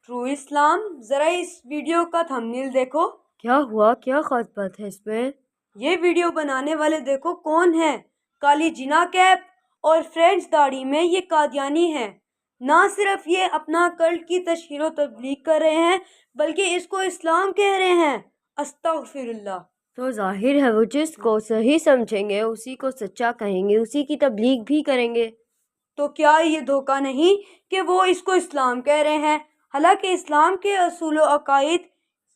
True Islam, ذرا اس video کا تھمبنیل دیکھو۔ کیا ہوا؟ کیا خاص بات ہے اس میں؟ یہ ویڈیو بنانے والے دیکھو کون ہیں، کالی جنا کیپ اور فرینچ داڑھی میں یہ قادیانی ہیں۔ نہ صرف یہ اپنا کلٹ کی تشہیر و تبلیغ کر رہے ہیں بلکہ اس کو اسلام کہہ رہے ہیں۔ استغفر اللہ۔ تو ظاہر ہے وہ جس کو صحیح سمجھیں گے اسی کو سچا کہیں گے، اسی کی تبلیغ بھی کریں گے۔ تو کیا یہ دھوکہ نہیں کہ وہ اس کو اسلام کہہ رہے ہیں، حالانکہ اسلام کے اصول و عقائد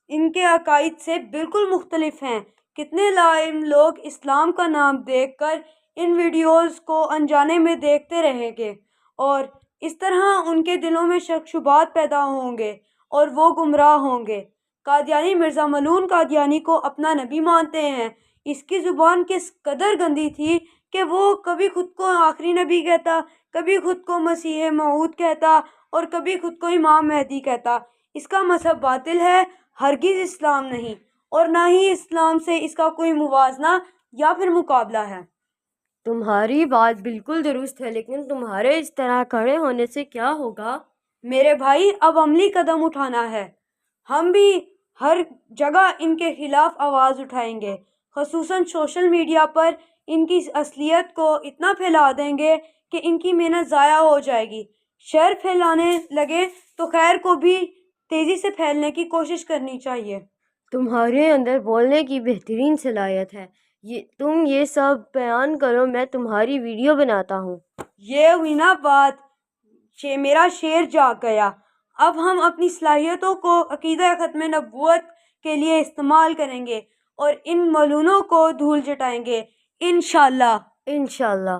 ان کے عقائد سے بالکل مختلف ہیں۔ کتنے لا علم لوگ اسلام کا نام دیکھ کر ان ویڈیوز کو انجانے میں دیکھتے رہیں گے اور اس طرح ان کے دلوں میں شک شبہات پیدا ہوں گے اور وہ گمراہ ہوں گے۔ قادیانی مرزا ملعون قادیانی کو اپنا نبی مانتے ہیں۔ اس کی زبان کس قدر گندی تھی کہ وہ کبھی خود کو آخری نبی کہتا، کبھی خود کو مسیح موعود کہتا اور کبھی خود کو امام مہدی کہتا۔ اس کا مذہب باطل ہے، ہرگز اسلام نہیں، اور نہ ہی اسلام سے اس کا کوئی موازنہ یا پھر مقابلہ ہے۔ تمہاری بات بالکل درست ہے، لیکن تمہارے اس طرح کھڑے ہونے سے کیا ہوگا؟ میرے بھائی، اب عملی قدم اٹھانا ہے۔ ہم بھی ہر جگہ ان کے خلاف آواز اٹھائیں گے، خصوصاً سوشل میڈیا پر ان کی اصلیت کو اتنا پھیلا دیں گے کہ ان کی محنت ضائع ہو جائے گی۔ شر پھیلانے لگے تو خیر کو بھی تیزی سے پھیلنے کی کوشش کرنی چاہیے۔ تمہارے اندر بولنے کی بہترین صلاحیت ہے، تم یہ سب بیان کرو، میں تمہاری ویڈیو بناتا ہوں۔ یہ ہوئی نا بات، میرا شیر جاگ گیا۔ اب ہم اپنی صلاحیتوں کو عقیدہ ختم نبوت کے لیے استعمال کریں گے اور ان ملعونوں کو دھول چٹائیں گے، انشاءاللہ۔ انشاءاللہ۔